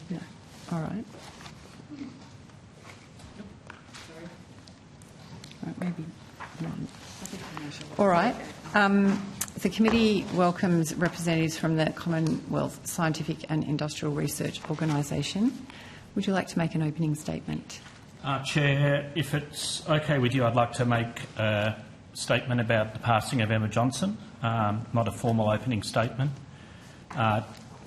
No. All right. Maybe none. All right. The committee welcomes representatives from the Commonwealth Scientific and Industrial Research Organisation. Would you like to make an opening statement? Chair, if it's okay with you, I'd like to make a statement about the passing of Emma Johnson, not a formal opening statement.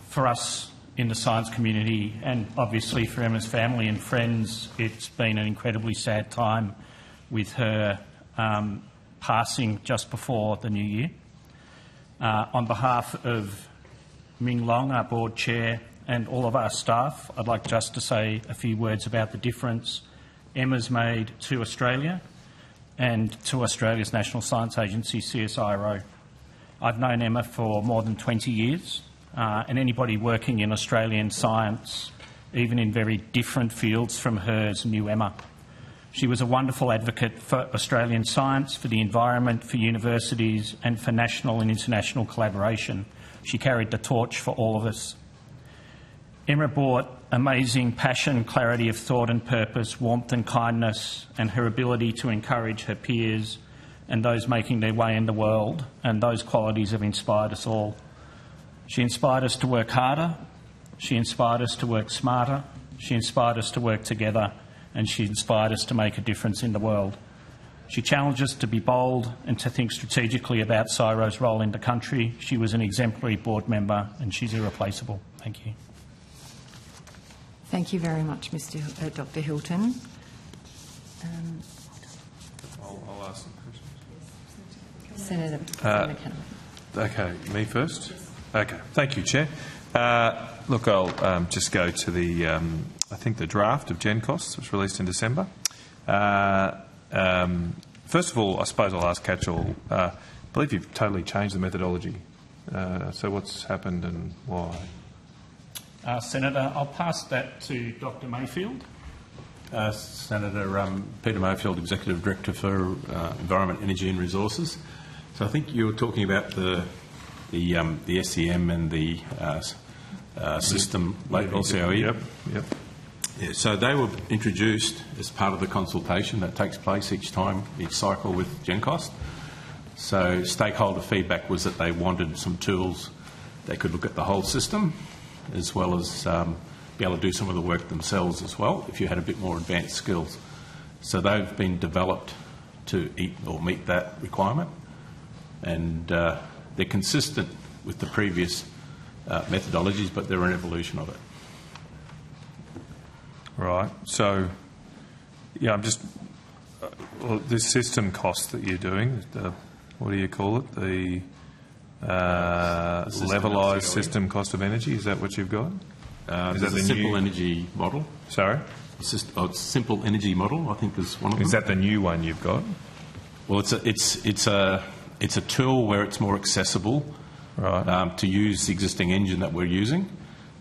For us in the science community, and obviously for Emma's family and friends, it's been an incredibly sad time with her passing just before the new year. On behalf of Ming Long, our board chair, and all of our staff, I'd like just to say a few words about the difference Emma's made to Australia and to Australia's National Science Agency, CSIRO. I've known Emma for more than 20 years, and anybody working in Australian science, even in very different fields from hers, knew Emma. She was a wonderful advocate for Australian science, for the environment, for universities and for national and international collaboration. She carried the torch for all of us. Emma brought amazing passion, clarity of thought and purpose, warmth and kindness, and her ability to encourage her peers and those making their way in the world, and those qualities have inspired us all. She inspired us to work harder, she inspired us to work smarter, she inspired us to work together, and she inspired us to make a difference in the world. She challenged us to be bold and to think strategically about CSIRO's role in the country. She was an exemplary board member and she's irreplaceable. Thank you. Thank you very much, Dr. Hilton. I'll ask some questions. Senator McCann. Okay, me first? Okay, thank you, Chair. Look, I'll just go to the, I think the draft of Gen Costs was released in December. First of all, I suppose I'll ask Catchall, I believe you've totally changed the methodology. So what's happened and why? Senator, I'll pass that to Dr. Mayfield. Senator Peter Mayfield, Executive Director for Environment, Energy and Resources. So I think you were talking about the SEM and the system late LCOE. Yep. Yeah, so they were introduced as part of the consultation that takes place each cycle with GenCost. So stakeholder feedback was that they wanted some tools that could look at the whole system, as well as be able to do some of the work themselves as well, if you had a bit more advanced skills. So they've been developed to meet that requirement, and they're consistent with the previous methodologies, but they're an evolution of it. Right. So, yeah, I'm just this system cost that you're doing. What do you call it? The levelised system cost of energy. Is that what you've got? Is that the simple energy model? Sorry. Simple energy model, I think, is one of them. Is that the new one you've got? Well, it's a tool where it's more accessible, right, to use the existing engine that we're using.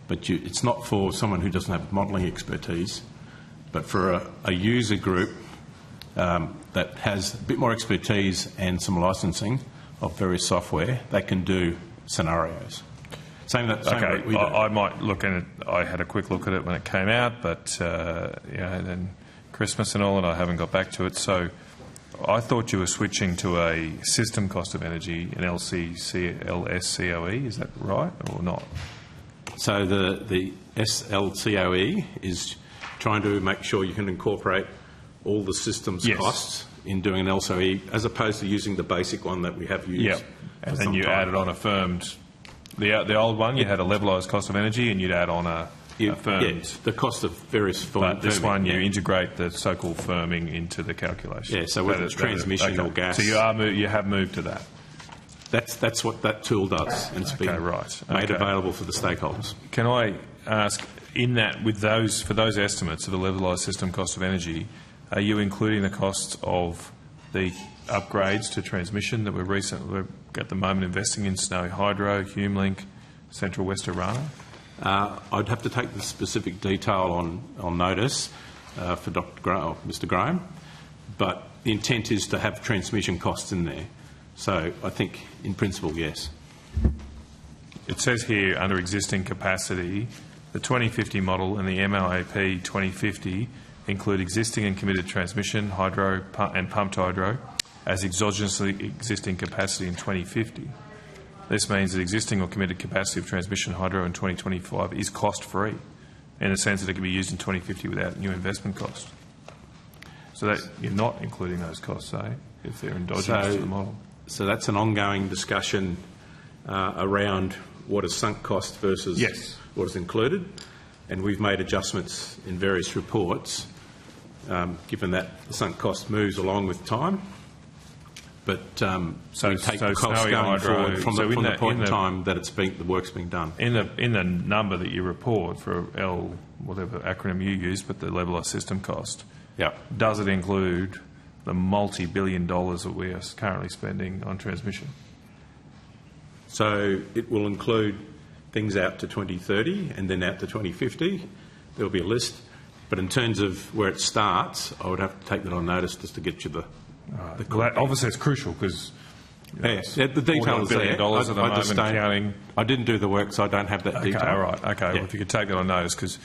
But it's not for someone who doesn't have modelling expertise, but for a user group that has a bit more expertise and some licensing of various software, they can do scenarios. Okay, I might look at it. I had a quick look at it when it came out, but then Christmas and all, and I haven't got back to it. So I thought you were switching to a system cost of energy, an LSCOE. Is that right or not? So the SLCOE is trying to make sure you can incorporate all the systems costs in doing an LCOE, as opposed to using the basic one that we have used. Yeah, and then you added on a firmed. The old one, you had a levelised cost of energy, and you'd add on a firmed. Yeah, the cost of various firming. But this one, you integrate the so-called firming into the calculation. Yeah, so whether it's transmission or gas. So you have moved to that. That's what that tool does, and it's been made available for the stakeholders. Can I ask, in that, for those estimates of the levelised system cost of energy, are you including the costs of the upgrades to transmission that we're at the moment investing in Snowy Hydro, HumeLink, Central West Orana? I'd have to take the specific detail on notice for Mr. Graham, but the intent is to have transmission costs in there. So I think, in principle, yes. It says here, under existing capacity, The 2050 model and the MLAP 2050 include existing and committed transmission, hydro and pumped hydro as exogenously existing capacity in 2050. This means that existing or committed capacity of transmission hydro in 2025 is cost-free, in the sense that it can be used in 2050 without new investment cost. So that you're not including those costs, say, if they're endogenous to the model. So that's an ongoing discussion around what is sunk cost versus what is included, and we've made adjustments in various reports, given that the sunk cost moves along with time. But we take the costs going forward from the point in time that the work's being done. In the number that you report for L, whatever acronym you use, but the levelised system cost, does it include the multi-billion dollars that we are currently spending on transmission? So it will include things out to 2030 and then out to 2050. There will be a list. But in terms of where it starts, I would have to take that on notice just to get you the obviously, it's crucial because the detail is there. Dollars at the moment counting. I didn't do the work, so I don't have that detail. All right. Okay. Well, if you could take that on notice, because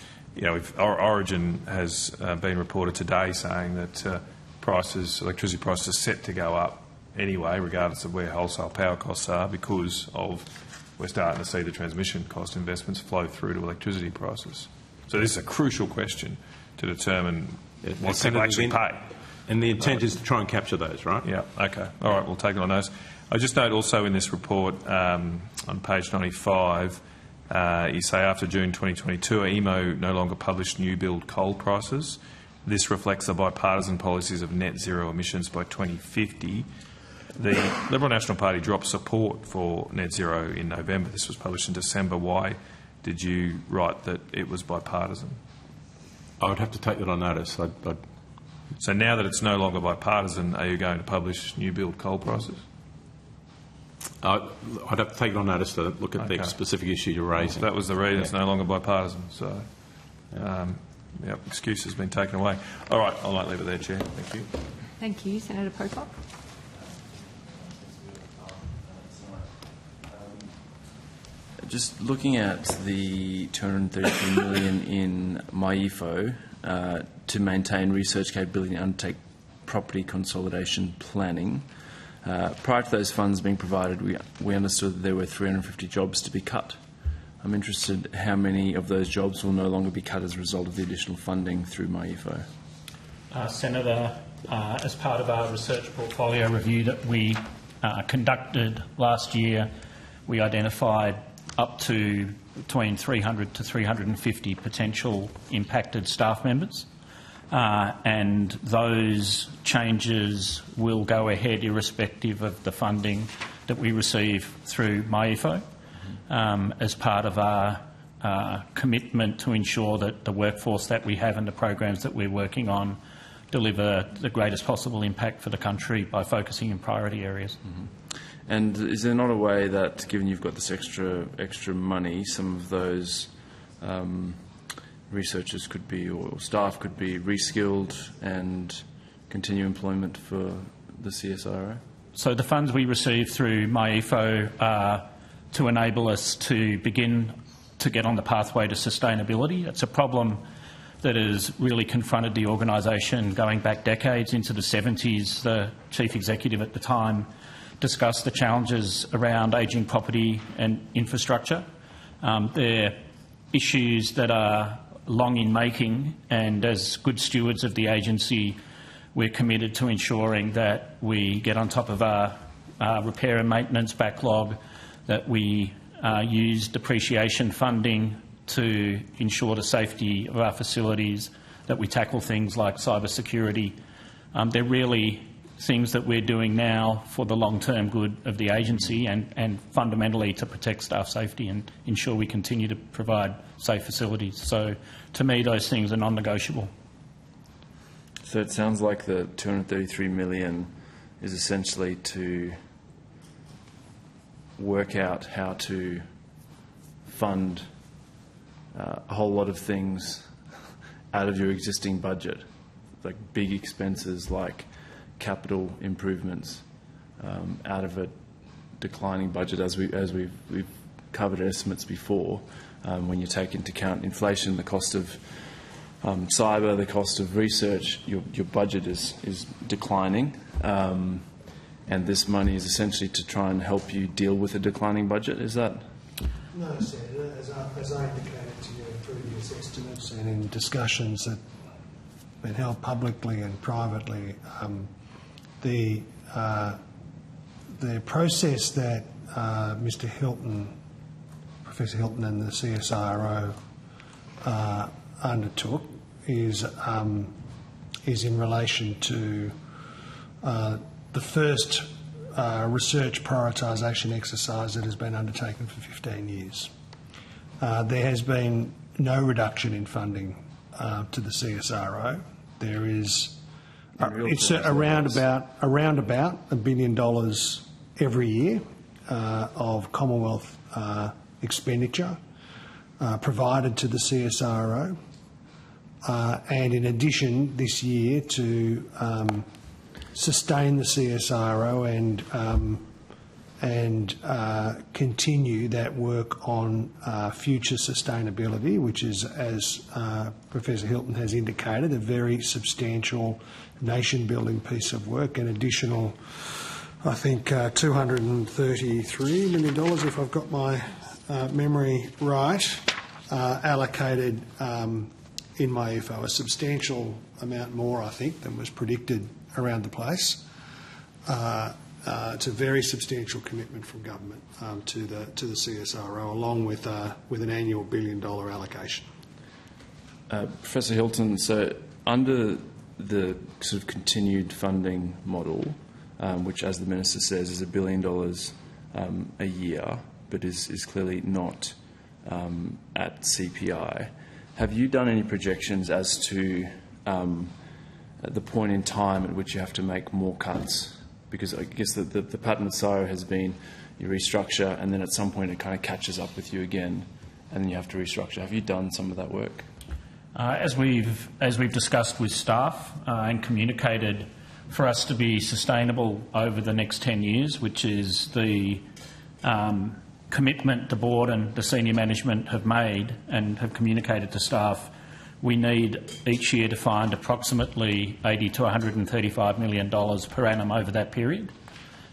Origin has been reported today saying that electricity prices are set to go up anyway, regardless of where wholesale power costs are, because we're starting to see the transmission cost investments flow through to electricity prices. So this is a crucial question to determine what people actually pay. And the intent is to try and capture those, right? Yeah, okay. All right, we'll take it on notice. I just note also in this report on page 95, you say after June 2022, AEMO no longer published new build coal prices. This reflects the bipartisan policies of net zero emissions by 2050. The Liberal National Party dropped support for net zero in November. This was published in December. Why did you write that it was bipartisan? I would have to take that on notice. So now that it's no longer bipartisan, are you going to publish new build coal prices? I'd have to take it on notice to look at the specific issue you're raising. That was the reason. It's no longer bipartisan. So, excuse has been taken away. All right, I might leave it there, Chair. Thank you. Thank you. Senator Pocock. Just looking at the $233 million in MyEFO to maintain research capability and undertake property consolidation planning. Prior to those funds being provided, we understood that there were 350 jobs to be cut. I'm interested how many of those jobs will no longer be cut as a result of the additional funding through MyEFO. Senator, as part of our research portfolio review that we conducted last year, we identified up to between 300 to 350 potential impacted staff members. And those changes will go ahead irrespective of the funding that we receive through MyEFO as part of our commitment to ensure that the workforce that we have and the programs that we're working on deliver the greatest possible impact for the country by focusing in priority areas. Mm-hmm. And is there not a way that, given you've got this extra money, some of those researchers could be, or staff could be, reskilled and continue employment for the CSIRO? So the funds we receive through MyEFO are to enable us to begin to get on the pathway to sustainability. It's a problem that has really confronted the organisation going back decades into the 70s. The chief executive at the time discussed the challenges around ageing property and infrastructure. They're issues that are long in making, and as good stewards of the agency, we're committed to ensuring that we get on top of our repair and maintenance backlog, that we use depreciation funding to ensure the safety of our facilities, that we tackle things like cyber security. They're really things that we're doing now for the long-term good of the agency and fundamentally to protect staff safety and ensure we continue to provide safe facilities. So to me, those things are non-negotiable. So it sounds like the $233 million is essentially to work out how to fund a whole lot of things out of your existing budget, like big expenses like capital improvements out of a declining budget, as we've covered estimates before. when you take into account inflation, the cost of cyber, the cost of research, your budget is declining. And this money is essentially to try and help you deal with a declining budget. Is that? No, Senator. As I indicated to you in previous estimates and in discussions that have been held publicly and privately, the process that Mr. Hilton, Professor Hilton, and the CSIRO undertook is in relation to the first research prioritisation exercise that has been undertaken for 15 years. There has been no reduction in funding to the CSIRO. There is it's around about $1 billion every year of Commonwealth expenditure provided to the CSIRO, and in addition this year to sustain the CSIRO and continue that work on future sustainability, which is, as Professor Hilton has indicated, a very substantial nation-building piece of work. An additional, I think, $233 million, if I've got my memory right, allocated in my IFO, a substantial amount more, I think, than was predicted around the place. It's a very substantial commitment from government to the CSIRO, along with an annual $1 billion allocation. Professor Hilton, so under the sort of continued funding model, which, as the Minister says, is $1 billion a year, but is clearly not at CPI, have you done any projections as to the point in time at which you have to make more cuts? Because I guess the pattern with CSIRO has been you restructure and then at some point it kind of catches up with you again and then you have to restructure. Have you done some of that work? As we've discussed with staff and communicated, for us to be sustainable over the next 10 years, which is the commitment the board and the senior management have made and have communicated to staff, we need each year to find approximately $80 to $135 million per annum over that period.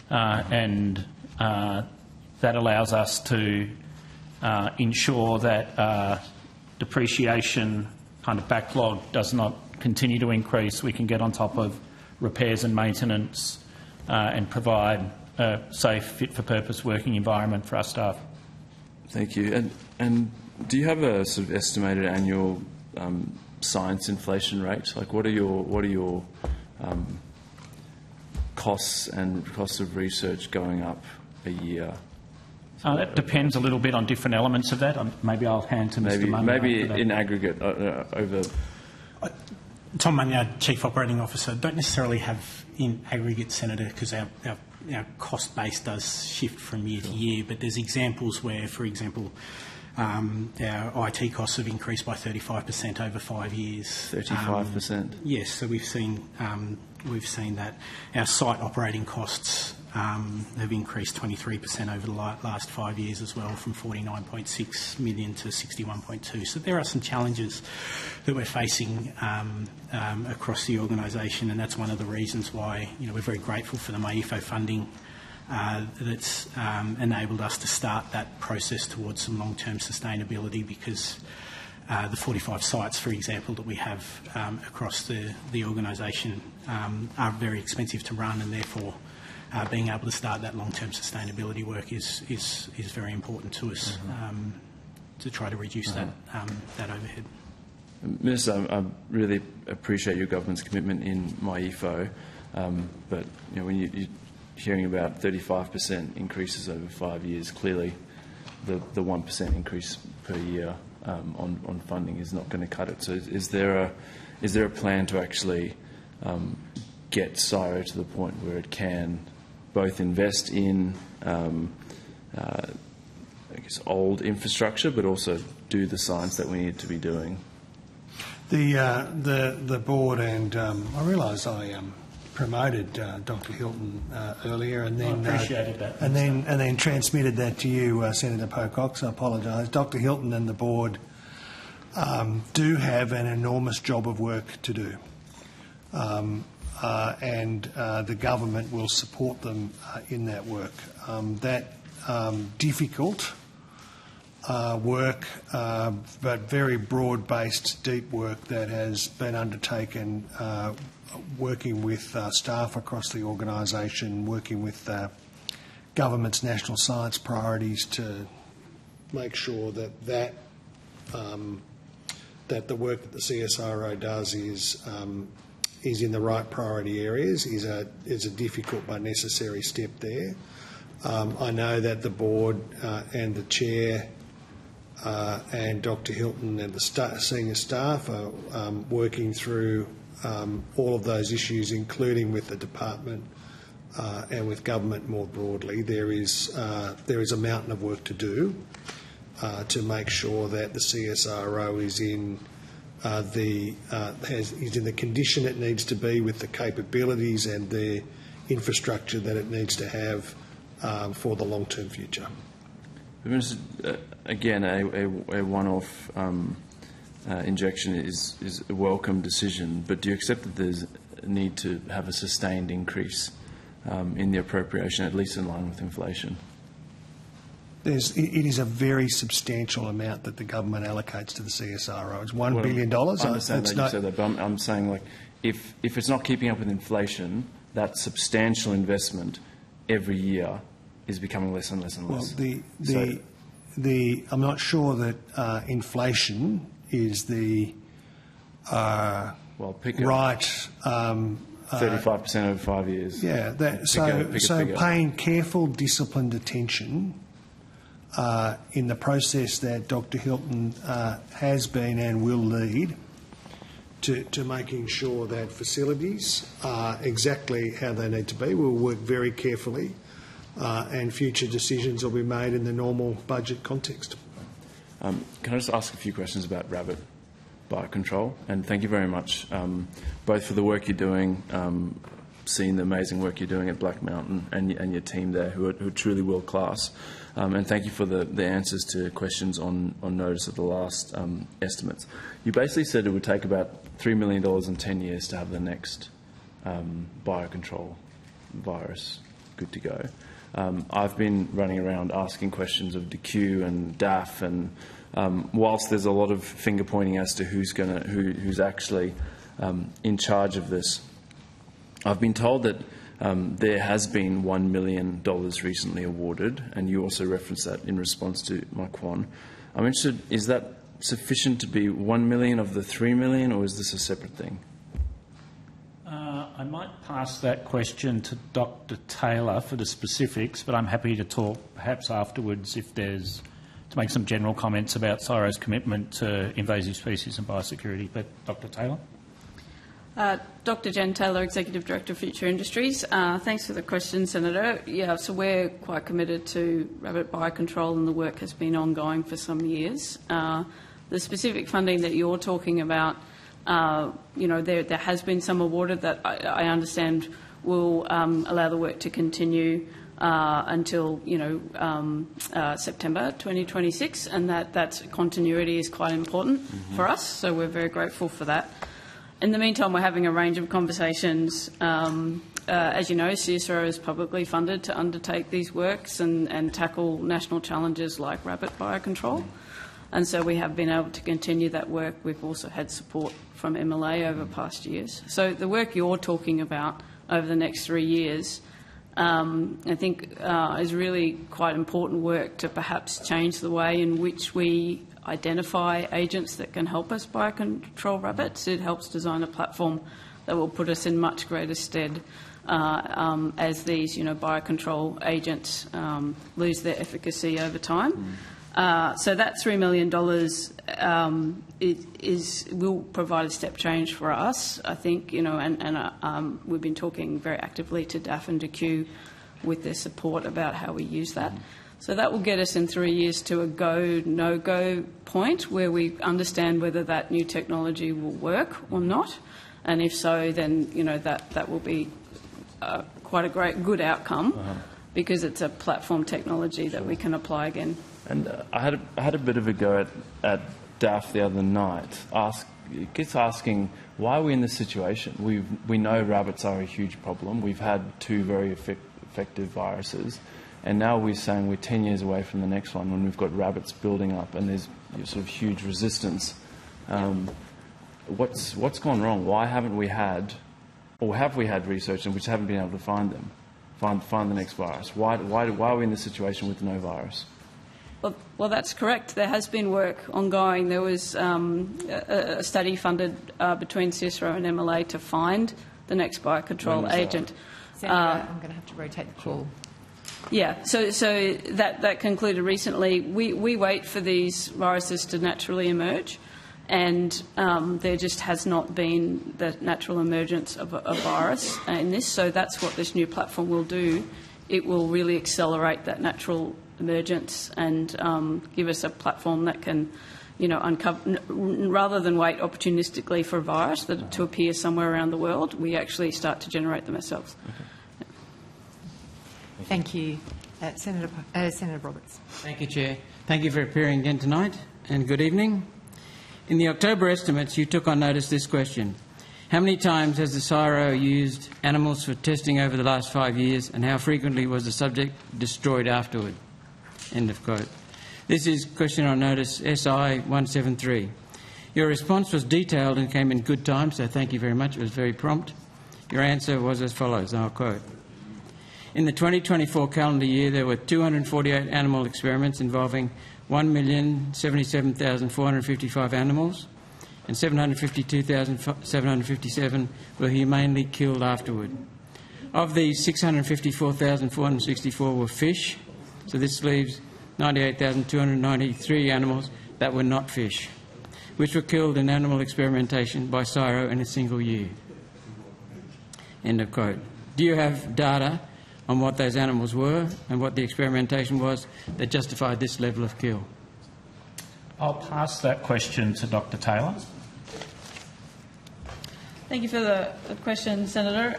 And that allows us to ensure that depreciation kind of backlog does not continue to increase. We can get on top of repairs and maintenance and provide a safe, fit-for-purpose working environment for our staff. Thank you. And do you have a sort of estimated annual science inflation rate? Like, what are your costs and costs of research going up a year? That depends a little bit on different elements of that. Maybe I'll hand to Mr. Munro. Maybe in aggregate over. Tom Munyard, Chief Operating Officer. Don't necessarily have in aggregate, Senator, because our cost base does shift from year to year, but there's examples where, for example, our IT costs have increased by 35% over 5 years. 35%? Yes, so we've seen that. Our site operating costs have increased 23% over the last 5 years as well, from 49.6 million to 61.2. So there are some challenges that we're facing across the organisation, and that's one of the reasons why we're very grateful for the MyEFO funding that's enabled us to start that process towards some long-term sustainability, because the 45 sites, for example, that we have across the organisation are very expensive to run, and therefore being able to start that long-term sustainability work is very important to us to try to reduce that overhead. Minister, I really appreciate your government's commitment in MyEFO, but when you're hearing about 35% increases over 5 years, clearly the 1% increase per year on funding is not going to cut it. So is there a plan to actually get CSIRO to the point where it can both invest in old infrastructure, but also do the science that we need to be doing? The board, and I realise I promoted Dr. Hilton earlier, and then appreciated that. and then transmitted that to you, Senator Pocock. So I apologise. Dr. Hilton and the board do have an enormous job of work to do, and the government will support them in that work. That difficult work, but very broad-based, deep work that has been undertaken, working with staff across the organisation, working with government's national science priorities to make sure that that the work that the CSIRO does is in the right priority areas, is a difficult but necessary step there. I know that the board and the chair and Dr. Hilton and the senior staff are working through all of those issues, including with the department and with government more broadly. There is a mountain of work to do to make sure that the CSIRO is in the condition it needs to be, with the capabilities and the infrastructure that it needs to have for the long-term future. Again, a one-off injection is a welcome decision, but do you accept that there's a need to have a sustained increase in the appropriation, at least in line with inflation? It is a very substantial amount that the government allocates to the CSIRO. It's $1 billion. I understand that you said that, but I'm saying, like, if it's not keeping up with inflation, that substantial investment every year is becoming less and less and less. Well, I'm not sure that inflation is the right. 35% over 5 years. Yeah. So paying careful, disciplined attention in the process that Dr. Hilton has been and will lead to making sure that facilities are exactly how they need to be. We'll work very carefully, and future decisions will be made in the normal budget context. Can I just ask a few questions about rabbit biocontrol? And thank you very much, both for the work you're doing, seeing the amazing work you're doing at Black Mountain and your team there, who are truly world class. And thank you for the answers to questions on notice of the last estimates. You basically said it would take about $3 million in 10 years to have the next biocontrol virus good to go. I've been running around asking questions of DQ and DAF, and whilst there's a lot of finger pointing as to who's actually in charge of this, I've been told that there has been $1 million recently awarded, and you also referenced that in response to my quan. I'm interested, is that sufficient to be $1 million of the $3 million, or is this a separate thing? I might pass that question to Dr. Taylor for the specifics, but I'm happy to talk perhaps afterwards to make some general comments about CSIRO's commitment to invasive species and biosecurity. But Dr. Taylor? Dr. Jen Taylor, Executive Director of Future Industries. Thanks for the question, Senator. Yeah, so we're quite committed to rabbit biocontrol, and the work has been ongoing for some years. The specific funding that you're talking about, there has been some awarded that I understand will allow the work to continue until September 2026, and that continuity is quite important for us. So we're very grateful for that. In the meantime, we're having a range of conversations. As you know, CSIRO is publicly funded to undertake these works and tackle national challenges like rabbit biocontrol. And so we have been able to continue that work. We've also had support from MLA over past years. So the work you're talking about over the next 3 years, I think is really quite important work to perhaps change the way in which we identify agents that can help us biocontrol rabbits. It helps design a platform that will put us in much greater stead as these biocontrol agents lose their efficacy over time. So that $3 million will provide a step change for us, I think, and we've been talking very actively to DAF and DQ with their support about how we use that. So that will get us in 3 years to a go, no-go point where we understand whether that new technology will work or not. And if so, then, that will be quite a good outcome because it's a platform technology that we can apply again. And I had a bit of a go at DAF the other night. It gets asking, why are we in this situation? We know rabbits are a huge problem. We've had 2 very effective viruses, and now we're saying we're 10 years away from the next one when we've got rabbits building up and there's sort of huge resistance. What's gone wrong? Why haven't we had, or have we had research and we just haven't been able to find them? Find the next virus. Why are we in this situation with no virus? Well, that's correct. There has been work ongoing. There was a study funded between CSIRO and MLA to find the next biocontrol agent. Senator, I'm going to have to rotate the call. Yeah, so that concluded recently. We wait for these viruses to naturally emerge, and there just has not been the natural emergence of a virus in this. So that's what this new platform will do. It will really accelerate that natural emergence and give us a platform that can, uncover, rather than wait opportunistically for a virus to appear somewhere around the world, we actually start to generate them ourselves. Okay. Thank you. Senator Roberts. Thank you, Chair. Thank you for appearing again tonight, and good evening. In the October estimates, you took on notice this question. How many times has the CSIRO used animals for testing over the last 5 years, and how frequently was the subject destroyed afterward? End of quote. This is question on notice SI 173. Your response was detailed and came in good time, so thank you very much. It was very prompt. Your answer was as follows, and I'll quote. In the 2024 calendar year, there were 248 animal experiments involving 1,077,455 animals, and 752,757 were humanely killed afterward. Of these, 654,464 were fish, so this leaves 98,293 animals that were not fish, which were killed in animal experimentation by CSIRO in a single year. End of quote. Do you have data on what those animals were and what the experimentation was that justified this level of kill? I'll pass that question to Dr. Taylor. Thank you for the question, Senator.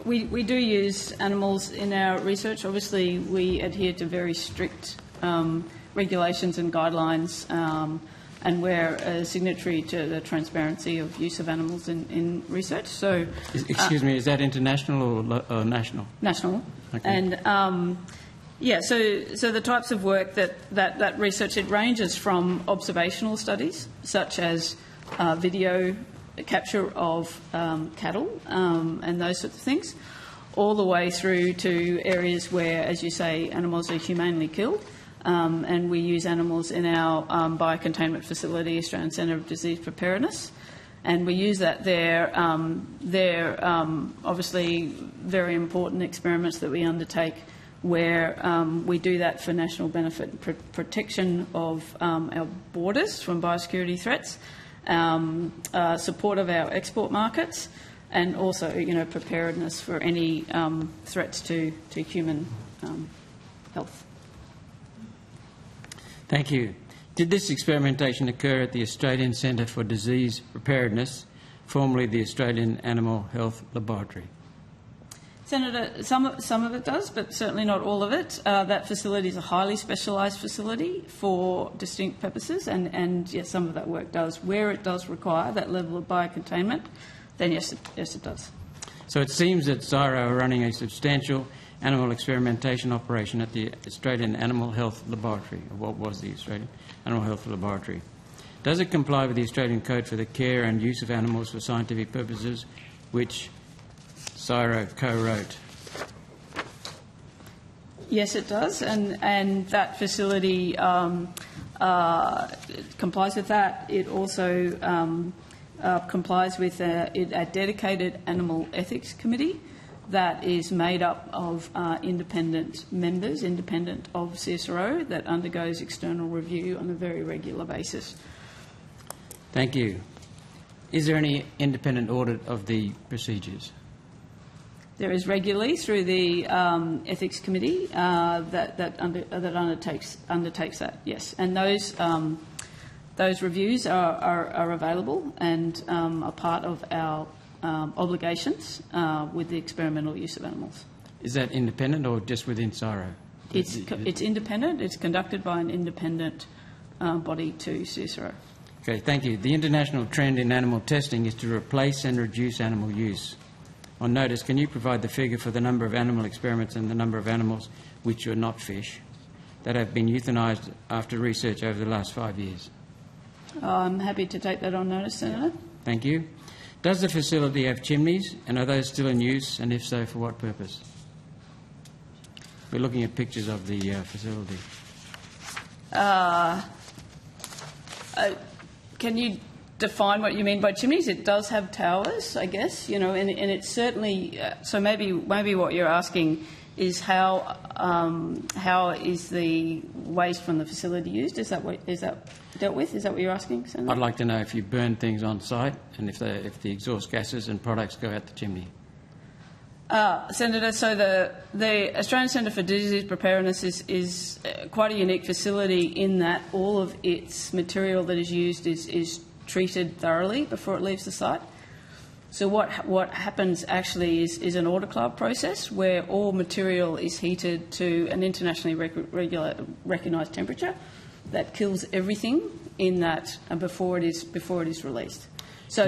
We do use animals in our research. Obviously, we adhere to very strict regulations and guidelines, and we're a signatory to the transparency of use of animals in research. So, excuse me, is that international or national? National. Okay. And so the types of work that research, it ranges from observational studies, such as video capture of cattle and those sorts of things, all the way through to areas where, as you say, animals are humanely killed. And we use animals in our biocontainment facility, Australian Centre of Disease Preparedness. And we use that there. They're obviously very important experiments that we undertake where we do that for national benefit and protection of our borders from biosecurity threats, support of our export markets, and also, preparedness for any threats to human health. Thank you. Did this experimentation occur at the Australian Centre for Disease Preparedness, formerly the Australian Animal Health Laboratory? Senator, some of it does, but certainly not all of it. That facility is a highly specialised facility for distinct purposes, and yes, some of that work does. Where it does require that level of biocontainment, then yes, it does. So it seems that CSIRO are running a substantial animal experimentation operation at the Australian Animal Health Laboratory, or what was the Australian Animal Health Laboratory. Does it comply with the Australian Code for the Care and Use of Animals for Scientific Purposes, which CSIRO co-wrote? Yes, it does, and that facility complies with that. It also complies with a dedicated animal ethics committee that is made up of independent members, independent of CSIRO, that undergoes external review on a very regular basis. Thank you. Is there any independent audit of the procedures? There is regularly through the ethics committee that undertakes that. Yes, and those reviews are available and are part of our obligations with the experimental use of animals. Is that independent or just within CSIRO? It's independent. It's conducted by an independent body to CSIRO. Okay, thank you. The international trend in animal testing is to replace and reduce animal use. On notice, can you provide the figure for the number of animal experiments and the number of animals which are not fish that have been euthanised after research over the last 5 years? I'm happy to take that on notice, Senator. Thank you. Does the facility have chimneys, and are those still in use, and if so, for what purpose? We're looking at pictures of the facility. Can you define what you mean by chimneys? It does have towers, I guess, and it's certainly so. Maybe what you're asking is how is the waste from the facility used? Is that dealt with? Is that what you're asking, Senator? I'd like to know if you burn things on site and if the exhaust gases and products go out the chimney. Senator, so the Australian Centre for Disease Preparedness is quite a unique facility in that all of its material that is used is treated thoroughly before it leaves the site. So what happens actually is an autoclave process where all material is heated to an internationally recognised temperature that kills everything in that before it is released. So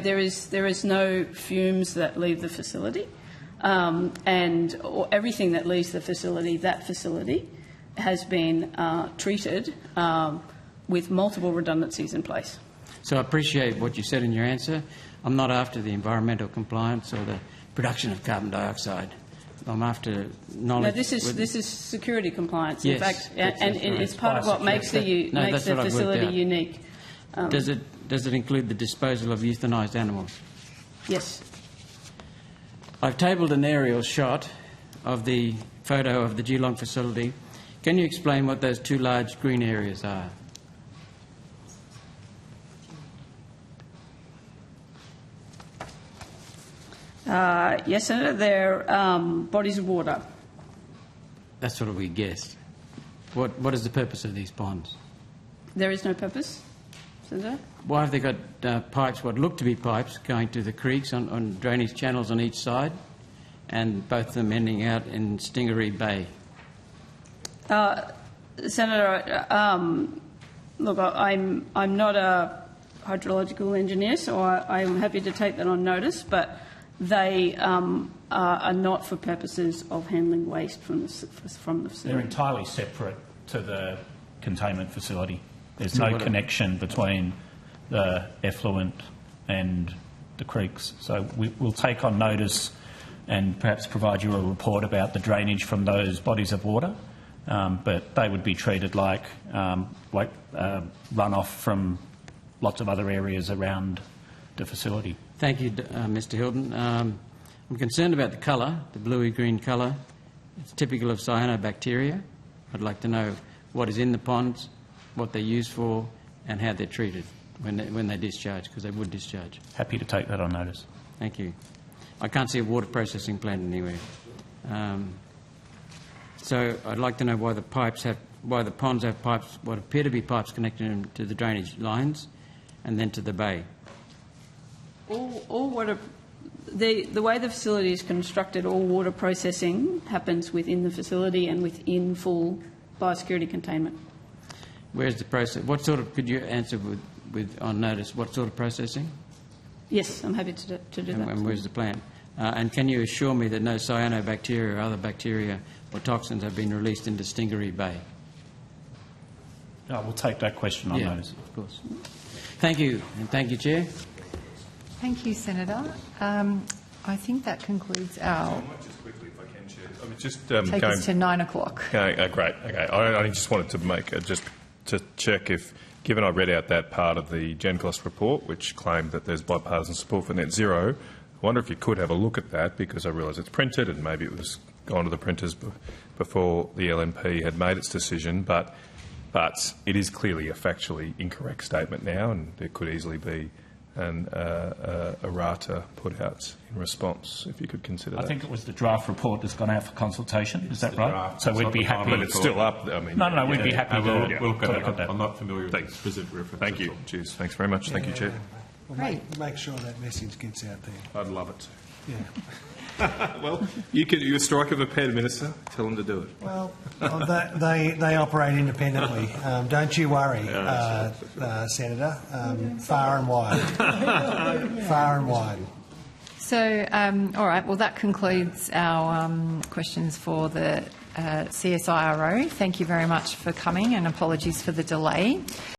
there is no fumes that leave the facility. And everything that leaves the facility, that facility, has been treated with multiple redundancies in place. So I appreciate what you said in your answer. I'm not after the environmental compliance or the production of carbon dioxide. I'm after knowledge. No, this is security compliance. Yes, in fact, that's and right. it's part of what makes the facility unique. Does it include the disposal of euthanised animals? Yes. I've tabled an aerial shot of the photo of the Geelong facility. Can you explain what those two large green areas are? Yes, Senator. They're bodies of water. That's what we guessed. What is the purpose of these ponds? There is no purpose, Senator. Why have they got pipes, what look to be pipes, going to the creeks on drainage channels on each side, and both of them ending out in Stingaree Bay? Senator, look, I'm not a hydrological engineer, so I'm happy to take that on notice, but they are not for purposes of handling waste from the facility. They're entirely separate to the containment facility. There's no connection between the effluent and the creeks. So we'll take on notice and perhaps provide you a report about the drainage from those bodies of water, but they would be treated like runoff from lots of other areas around the facility. Thank you, Mr Hilton. I'm concerned about the colour, the bluey-green colour. It's typical of cyanobacteria. I'd like to know what is in the ponds, what they're used for, and how they're treated when they discharge, because they would discharge. Happy to take that on notice. Thank you. I can't see a water processing plant anywhere. So I'd like to know why the ponds have pipes, what appear to be pipes connected to the drainage lines, and then to the bay. All water, the way the facility is constructed, all water processing happens within the facility and within full biosecurity containment. Where's the process? What sort of, could you answer with on notice, what sort of processing? Yes, I'm happy to do that. And where's the plant? And can you assure me that no cyanobacteria or other bacteria or toxins have been released into Stingaree Bay? We'll take that question on notice. Of course. Thank you, and thank you, Chair. Thank you, Senator. I think that concludes our... I might just quickly, if I can, Chair. I mean, just take us to 9 o'clock. Okay, great. Okay, I just wanted to make just to check if, given I read out that part of the GenCost report, which claimed that there's bipartisan support for net zero, I wonder if you could have a look at that, because I realise it's printed and maybe it was gone to the printers before the LNP had made its decision, but it is clearly a factually incorrect statement now, and there could easily be an errata put out in response, if you could consider that. I think it was the draft report that's gone out for consultation. Is that right? Draft. So we'd be happy... But it's still up. I mean, no, we'd be happy we'll to look at that. I'm not familiar with the specific reference. Thank you. Cheers. Thanks very much. Thank you, Chair. We'll Great. make sure that message gets out there. I'd love it to. Yeah. Well, you strike of a pen, Minister. Tell them to do it. Well, they operate independently. Don't you worry, Senator. Far and wide. Far and wide. So, all right, well, that concludes our questions for the CSIRO. Thank you very much for coming, and apologies for the delay.